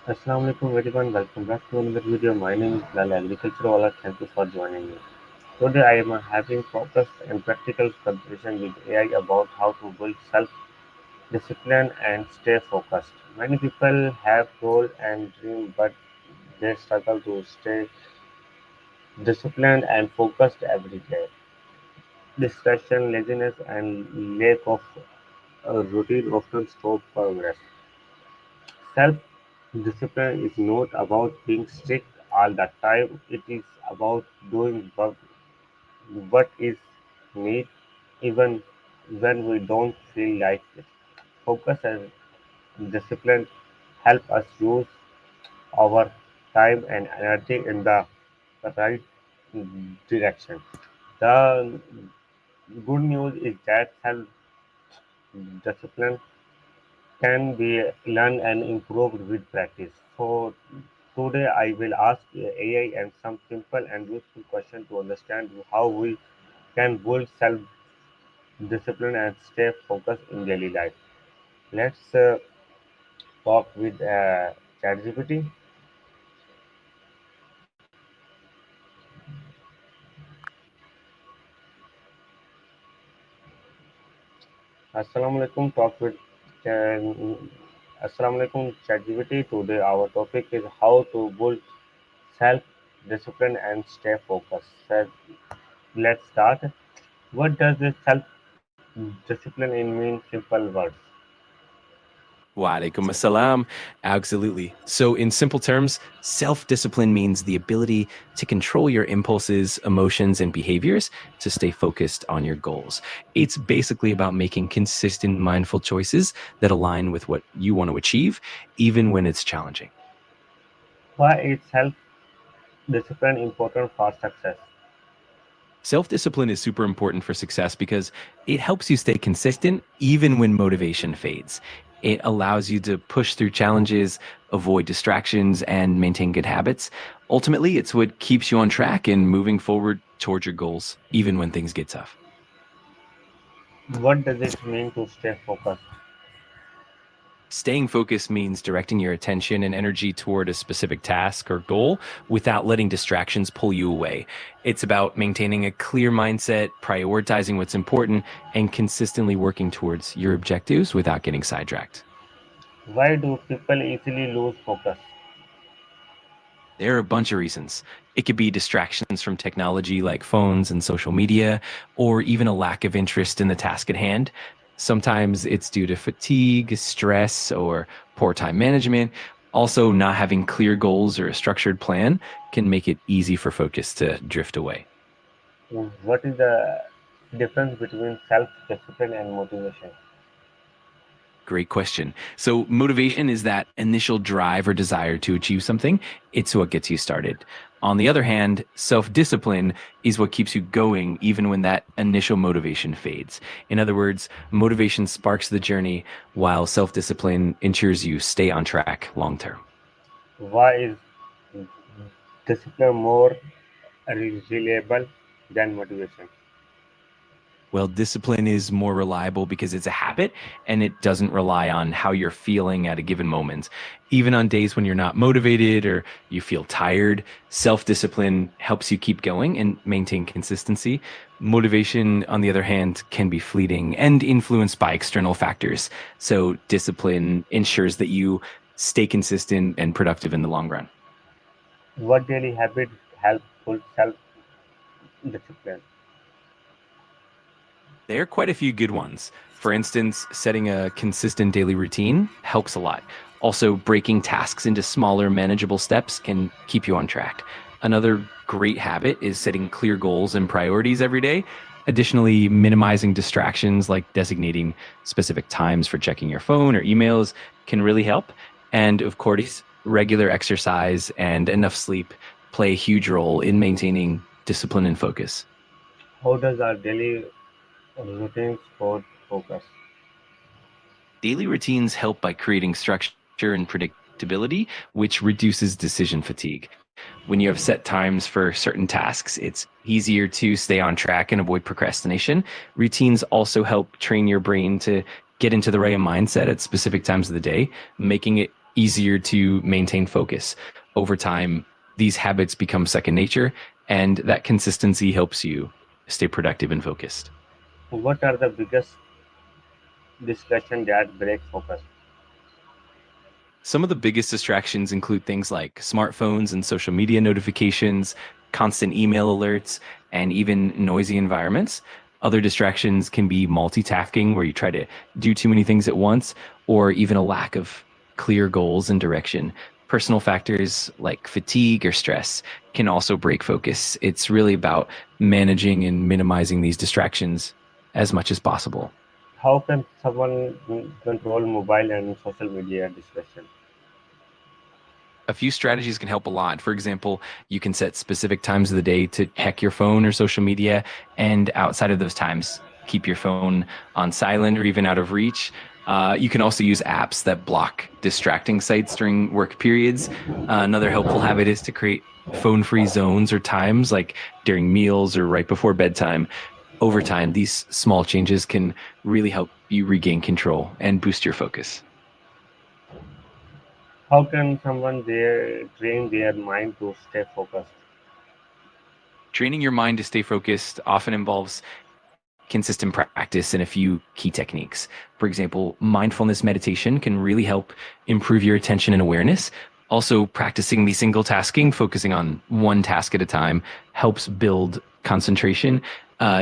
Assalamualaikum everyone, welcome back to another video. My name is Lal Agriculture Wala. Thank you for joining me. Today I am having focused and practical conversation with AI about how to build self-discipline and stay focused. Many people have goal and dream, but they struggle to stay disciplined and focused every day. Distraction, laziness, and lack of routine often stop progress. Self-discipline is not about being strict all the time, it is about doing what is needed even when we don't feel like it. Focus and discipline help us use our time and energy in the right direction. The good news is that self-discipline can be learned and improved with practice. So today I will ask AI and some simple and useful questions to understand how we can build self-discipline and stay focused in daily life. Let's talk with ChatGPT. Assalamu alaikum. Talk with Assalamu alaikum ChatGPT. Today our topic is how to build self-discipline and stay focused. So let's start. What does this self-discipline in mean simple words? Wa alaikum assalam. Absolutely. So, in simple terms, self discipline means the ability to control your impulses, emotions, and behaviors to stay focused on your goals. It's basically about making consistent, mindful choices that align with what you want to achieve, even when it's challenging. Why is self-discipline important for success? Self discipline is super important for success because it helps you stay consistent even when motivation fades. It allows you to push through challenges, avoid distractions, and maintain good habits. Ultimately, it's what keeps you on track and moving forward towards your goals, even when things get tough. What does it mean to stay focused? Staying focused means directing your attention and energy toward a specific task or goal without letting distractions pull you away. It's about maintaining a clear mindset, prioritizing what's important, and consistently working towards your objectives without getting sidetracked. Why do people easily lose focus? There are a bunch of reasons. It could be distractions from technology like phones and social media, or even a lack of interest in the task at hand. Sometimes it's due to fatigue, stress, or poor time management. Also, not having clear goals or a structured plan can make it easy for focus to drift away. What is the difference between self-discipline and motivation? Great question. So, motivation is that initial drive or desire to achieve something. It's what gets you started. On the other hand, self discipline is what keeps you going even when that initial motivation fades. In other words, motivation sparks the journey while self discipline ensures you stay on track long term. Why is discipline more reliable than motivation? Well, discipline is more reliable because it's a habit and it doesn't rely on how you're feeling at a given moment. Even on days when you're not motivated or you feel tired, self discipline helps you keep going and maintain consistency. Motivation, on the other hand, can be fleeting and influenced by external factors. So, discipline ensures that you stay consistent and productive in the long run. What daily habit help build self-discipline? There are quite a few good ones. For instance, setting a consistent daily routine helps a lot. Also, breaking tasks into smaller, manageable steps can keep you on track. Another great habit is setting clear goals and priorities every day. Additionally, minimizing distractions like designating specific times for checking your phone or emails can really help. And of course, regular exercise and enough sleep play a huge role in maintaining discipline and focus. How does our daily routine support focus? Daily routines help by creating structure and predictability, which reduces decision fatigue. When you have set times for certain tasks, it's easier to stay on track and avoid procrastination. Routines also help train your brain to get into the right mindset at specific times of the day, making it easier to maintain focus. Over time, these habits become second nature, and that consistency helps you stay productive and focused. What are the biggest discussion that break focus? Some of the biggest distractions include things like smartphones and social media notifications, constant email alerts, and even noisy environments. Other distractions can be multitasking, where you try to do too many things at once, or even a lack of clear goals and direction. Personal factors like fatigue or stress can also break focus. It's really about managing and minimizing these distractions as much as possible. How can someone control mobile and social media discussion? A few strategies can help a lot. For example, you can set specific times of the day to check your phone or social media, and outside of those times, keep your phone on silent or even out of reach. You can also use apps that block distracting sites during work periods. Another helpful habit is to create phone free zones or times, like during meals or right before bedtime. Over time, these small changes can really help you regain control and boost your focus. How can someone train their mind to stay focused? Training your mind to stay focused often involves consistent practice and a few key techniques. For example, mindfulness meditation can really help improve your attention and awareness. Also, practicing the single tasking, focusing on one task at a time, helps build concentration.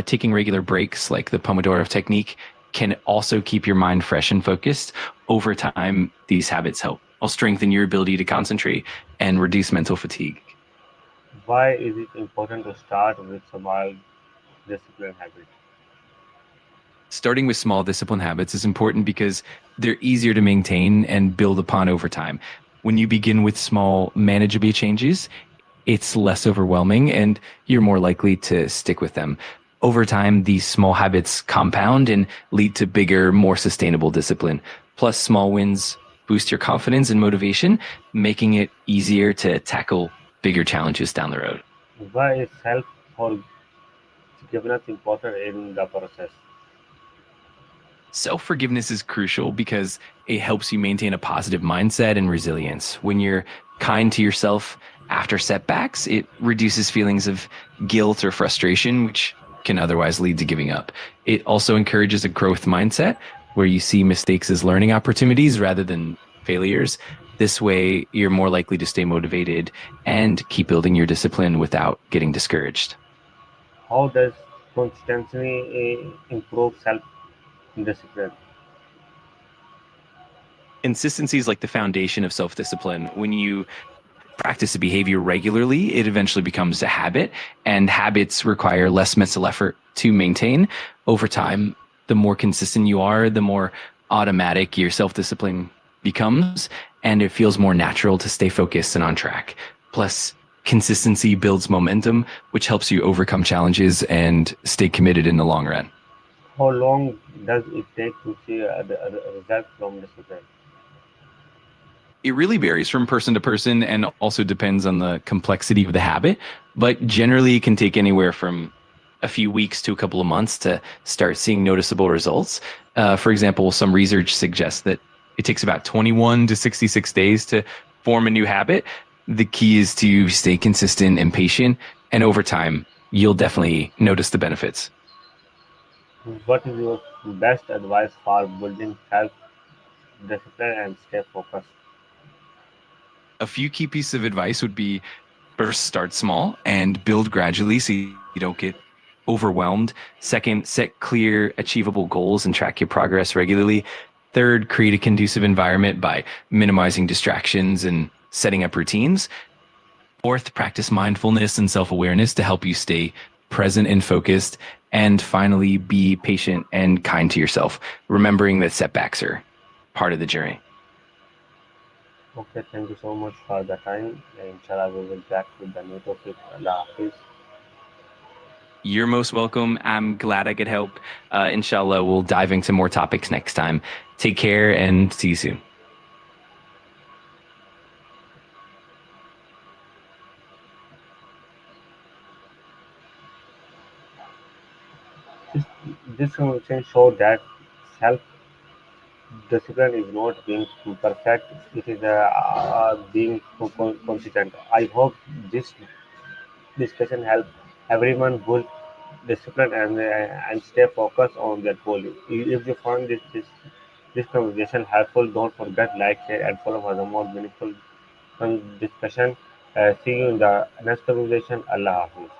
Taking regular breaks, like the Pomodoro technique, can also keep your mind fresh and focused. Over time, these habits help. Will strengthen your ability to concentrate and reduce mental fatigue. Why is it important to start with small discipline habits? Starting with small discipline habits is important because they're easier to maintain and build upon over time. When you begin with small, manageable changes, it's less overwhelming and you're more likely to stick with them. Over time, these small habits compound and lead to bigger, more sustainable discipline. Plus, small wins boost your confidence and motivation, making it easier to tackle bigger challenges down the road. Why is self-forgiveness important in the process? Self forgiveness is crucial because it helps you maintain a positive mindset and resilience. When you're kind to yourself after setbacks, it reduces feelings of guilt or frustration, which can otherwise lead to giving up. It also encourages a growth mindset where you see mistakes as learning opportunities rather than failures. This way, you're more likely to stay motivated and keep building your discipline without getting discouraged. How does consistency improve self-discipline? Consistency is like the foundation of self discipline. When you practice a behavior regularly, it eventually becomes a habit, and habits require less mental effort to maintain. Over time, the more consistent you are, the more automatic your self discipline becomes, and it feels more natural to stay focused and on track. Plus, consistency builds momentum, which helps you overcome challenges and stay committed in the long run. How long does it take to see a result from discipline? It really varies from person to person and also depends on the complexity of the habit. But generally, it can take anywhere from a few weeks to a couple of months to start seeing noticeable results. For example, some research suggests that it takes about 21 to 66 days to form a new habit. The key is to stay consistent and patient. And over time, you'll definitely notice the benefits. What is your best advice for building self-discipline and stay focused? A few key pieces of advice would be: first, start small and build gradually so you don't get overwhelmed. Second, set clear, achievable goals and track your progress regularly. Third, create a conducive environment by minimizing distractions and setting up routines. Fourth, practice mindfulness and self awareness to help you stay present and focused. And finally, be patient and kind to yourself, remembering that setbacks are part of the journey. Okay, thank you so much for the time. Inshallah, we will back with the new topic. Allah Hafiz. You're most welcome. I'm glad I could help. Inshallah, we'll dive into more topics next time. Take care and see you soon. This, this conversation showed that self Discipline is not being perfect; it is being consistent. I hope this discussion help everyone build discipline and stay focused on their goal. If you found this conversation helpful, don't forget like, share, and follow for the more meaningful discussion. See you in the next conversation. Allah Hafiz.